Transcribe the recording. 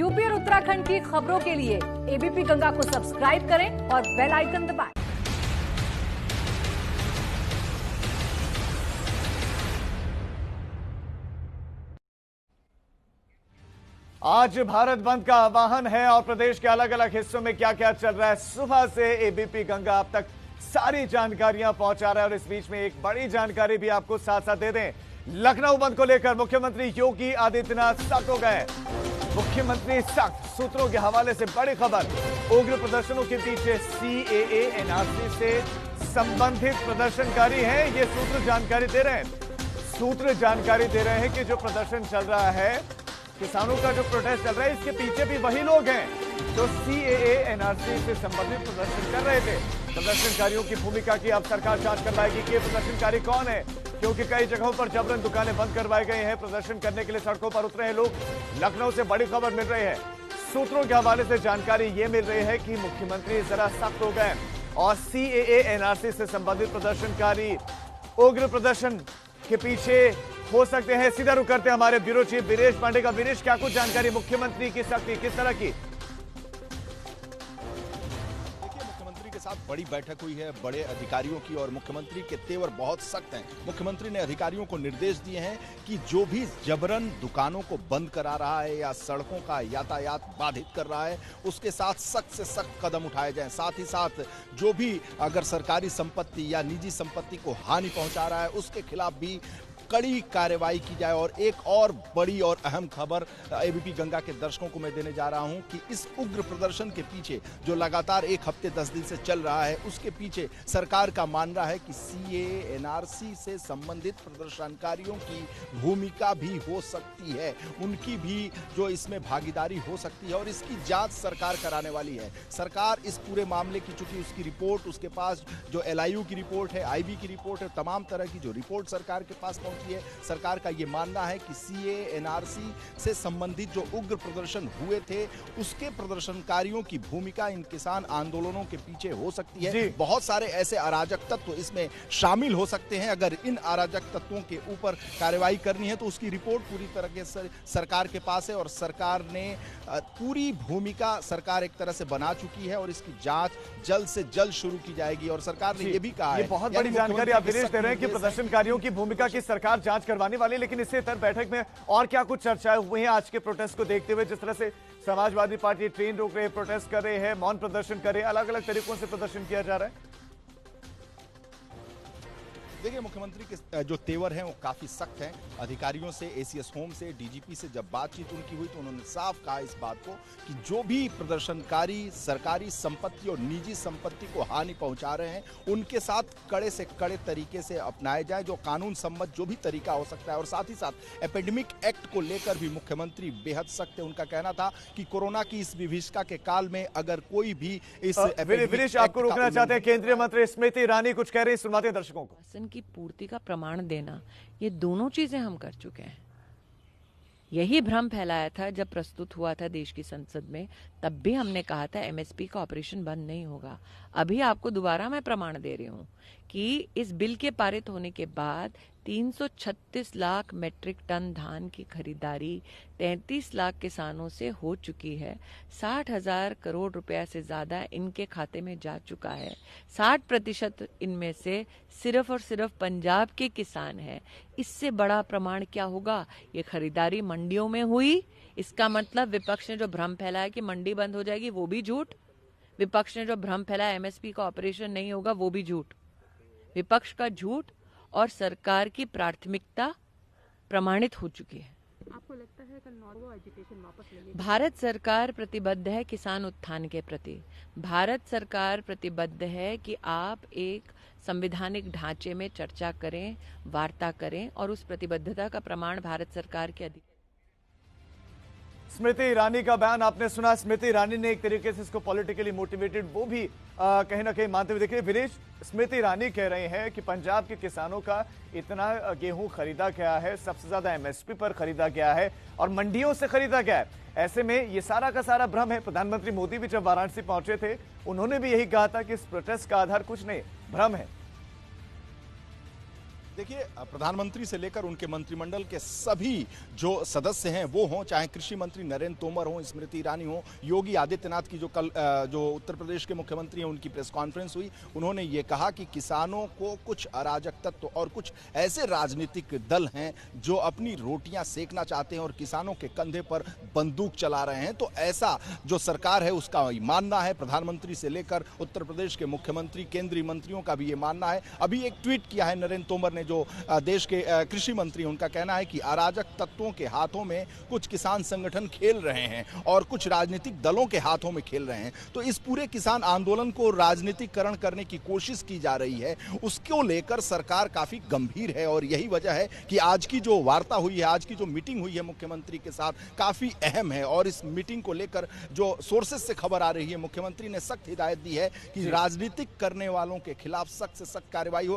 UP और उत्तराखंड की खबरों के लिए एबीपी गंगा को सब्सक्राइब करें और बेल आइकन दबाएं। आज भारत बंद का आह्वान है और प्रदेश के अलग अलग हिस्सों में क्या क्या चल रहा है, सुबह से एबीपी गंगा अब तक सारी जानकारियां पहुंचा रहा है। और इस बीच में एक बड़ी जानकारी भी आपको साथ साथ दे दें। लखनऊ बंद को लेकर मुख्यमंत्री योगी आदित्यनाथ सख्त हो गए। मुख्यमंत्री सख्त, सूत्रों के हवाले से बड़ी खबर। उग्र प्रदर्शनों के पीछे सीएए एनआरसी से संबंधित प्रदर्शनकारी हैं, ये सूत्र जानकारी दे रहे हैं। सूत्र जानकारी दे रहे हैं कि जो प्रदर्शन चल रहा है, किसानों का जो प्रोटेस्ट चल रहा है, इसके पीछे भी वही लोग हैं जो सीएए एनआरसी से संबंधित प्रदर्शन कर रहे थे। प्रदर्शनकारियों की भूमिका की अब सरकार जांच करवाएगी कि ये प्रदर्शनकारी कौन है, क्योंकि कई जगहों पर जबरन दुकानें बंद करवाई गई हैं। प्रदर्शन करने के लिए सड़कों पर उतरे हैं लोग। लखनऊ से बड़ी खबर मिल रही है। सूत्रों के हवाले से जानकारी ये मिल रही है कि मुख्यमंत्री जरा सख्त हो गए और सीएए एनआरसी से संबंधित प्रदर्शनकारी उग्र प्रदर्शन के पीछे हो सकते हैं। सीधा रुख करते हैं हमारे ब्यूरो चीफ वीरेश पांडे का। वीरेश, क्या कुछ जानकारी मुख्यमंत्री की सख्ती किस तरह की? देखिए, मुख्यमंत्री के साथ बड़ी बैठक हुई है बड़े अधिकारियों की और मुख्यमंत्री के तेवर बहुत सख्त हैं। मुख्यमंत्री ने अधिकारियों को निर्देश दिए हैं कि जो भी जबरन दुकानों को बंद करा रहा है या सड़कों का यातायात बाधित कर रहा है, उसके साथ सख्त से सख्त कदम उठाए जाएं। साथ ही साथ जो भी अगर सरकारी संपत्ति या निजी संपत्ति को हानि पहुंचा रहा है, उसके खिलाफ भी कड़ी कार्रवाई की जाए। और एक और बड़ी और अहम खबर एबीपी गंगा के दर्शकों को मैं देने जा रहा हूं कि इस उग्र प्रदर्शन के पीछे जो लगातार एक हफ्ते 10 दिन से चल रहा है, उसके पीछे सरकार का मानना है कि सीएए एनआरसी से संबंधित प्रदर्शनकारियों की भूमिका भी हो सकती है, उनकी भी जो इसमें भागीदारी हो सकती है और इसकी जांच सरकार कराने वाली है। सरकार इस पूरे मामले की, चूंकि उसकी रिपोर्ट, उसके पास जो एलआईयू की रिपोर्ट है, आईबी की रिपोर्ट है, तमाम तरह की जो रिपोर्ट सरकार के पास है, सरकार का यह मानना है कि सीएए एनआरसी से संबंधित जो उग्र प्रदर्शन हुए थे, उसके प्रदर्शनकारियों की भूमिका इन किसान आंदोलनों के पीछे हो सकती है। बहुत सारे ऐसे अराजक तत्व इसमें शामिल हो सकते हैं। अगर इन अराजक तत्वों के ऊपर कार्रवाई करनी है तो उसकी रिपोर्ट पूरी तरह से सरकार के पास है और सरकार ने पूरी भूमिका सरकार एक तरह से बना चुकी है और इसकी जांच जल्द से जल्द शुरू की जाएगी। और सरकार ने यह भी कहा है, बहुत बड़ी जानकारी आप विदेश दे रहे हैं कि प्रदर्शनकारियों की भूमिका की सरकार जांच करवाने वाली। लेकिन इससे तर बैठक में और क्या कुछ चर्चाएं हुई हैं आज के प्रोटेस्ट को देखते हुए? जिस तरह से समाजवादी पार्टी ट्रेन रोक रहे, प्रोटेस्ट कर रहे हैं, मौन प्रदर्शन कर रहे हैं, अलग अलग तरीकों से प्रदर्शन किया जा रहा है। देखिए, मुख्यमंत्री के जो तेवर हैं वो काफी सख्त हैं। अधिकारियों से, एसीएस होम से, डीजीपी से जब बातचीत उनकी हुई तो उन्होंने साफ कहा इस बात को कि जो भी प्रदर्शनकारी सरकारी संपत्ति और निजी संपत्ति को हानि पहुंचा रहे हैं, उनके साथ कड़े से कड़े तरीके से अपनाए जाए, जो कानून सम्मत जो भी तरीका हो सकता है। और साथ ही साथ एपेडेमिक एक्ट को लेकर भी मुख्यमंत्री बेहद सख्त है। उनका कहना था कि कोरोना की इस विभीषिका के काल में अगर कोई भी इस विदेश आपको रोकना चाहते हैं केंद्रीय मंत्री स्मृति ईरानी, कुछ कह रहे हैं, सुनवाते दर्शकों को। की पूर्ति का प्रमाण देना, ये दोनों चीजें हम कर चुके हैं। यही भ्रम फैलाया था जब प्रस्तुत हुआ था देश की संसद में, तब भी हमने कहा था एमएसपी का ऑपरेशन बंद नहीं होगा। अभी आपको दोबारा मैं प्रमाण दे रही हूं कि इस बिल के पारित होने के बाद 336 लाख मैट्रिक टन धान की खरीदारी 33 लाख किसानों से हो चुकी है। 60,000 करोड़ रुपया से ज्यादा इनके खाते में जा चुका है। 60% इनमें से सिर्फ और सिर्फ पंजाब के किसान हैं। इससे बड़ा प्रमाण क्या होगा? ये खरीदारी मंडियों में हुई। इसका मतलब विपक्ष ने जो भ्रम फैलाया कि मंडी बंद हो जाएगी, वो भी झूठ। विपक्ष ने जो भ्रम फैलाया एमएसपी का ऑपरेशन नहीं होगा, वो भी झूठ। विपक्ष का झूठ और सरकार की प्राथमिकता प्रमाणित हो चुकी है। आपको लगता है कल नॉर्मल एजुकेशन वापस लेगी? भारत सरकार प्रतिबद्ध है किसान उत्थान के प्रति। भारत सरकार प्रतिबद्ध है कि आप एक संवैधानिक ढांचे में चर्चा करें, वार्ता करें और उस प्रतिबद्धता का प्रमाण भारत सरकार के अधिकार। स्मृति ईरानी का बयान आपने सुना। स्मृति ईरानी ने एक तरीके से इसको पॉलिटिकली मोटिवेटेड वो भी कहीं ना कहीं मानते हुए देखिए। विदेश स्मृति ईरानी कह रहे हैं कि पंजाब के किसानों का इतना गेहूं खरीदा गया है, सबसे ज्यादा एमएसपी पर खरीदा गया है और मंडियों से खरीदा गया है। ऐसे में ये सारा का सारा भ्रम है। प्रधानमंत्री मोदी भी जब वाराणसी पहुंचे थे, उन्होंने भी यही कहा था कि इस प्रोटेस्ट का आधार कुछ नहीं, भ्रम है। देखिए, प्रधानमंत्री से लेकर उनके मंत्रिमंडल के सभी जो सदस्य हैं वो हों, चाहे कृषि मंत्री नरेंद्र तोमर हों, स्मृति ईरानी हो, योगी आदित्यनाथ की जो कल जो उत्तर प्रदेश के मुख्यमंत्री हैं उनकी प्रेस कॉन्फ्रेंस हुई, उन्होंने ये कहा कि किसानों को कुछ अराजक तत्व और कुछ ऐसे राजनीतिक दल हैं जो अपनी रोटियां सेकना चाहते हैं और किसानों के कंधे पर बंदूक चला रहे हैं। तो ऐसा जो सरकार है उसका मानना है, प्रधानमंत्री से लेकर उत्तर प्रदेश के मुख्यमंत्री, केंद्रीय मंत्रियों का भी ये मानना है। अभी एक ट्वीट किया है नरेंद्र तोमर ने, जो देश के कृषि मंत्री, उनका कहना है कि अराजक तत्वों के हाथों में कुछ किसान संगठन खेल रहे हैं और कुछ राजनीतिक दलों के हाथों में खेल रहे हैं। तो इस पूरे किसान आंदोलन को राजनीतिकरण करने की कोशिश की जा रही है, उसको लेकर सरकार काफी गंभीर है और यही वजह है कि आज की जो वार्ता हुई है, आज की जो मीटिंग हुई है मुख्यमंत्री के साथ, काफी अहम है। और इस मीटिंग को लेकर जो सोर्सेस से खबर आ रही है, मुख्यमंत्री ने सख्त हिदायत दी है कि राजनीतिक करने वालों के खिलाफ सख्त से सख्त कार्रवाई हो।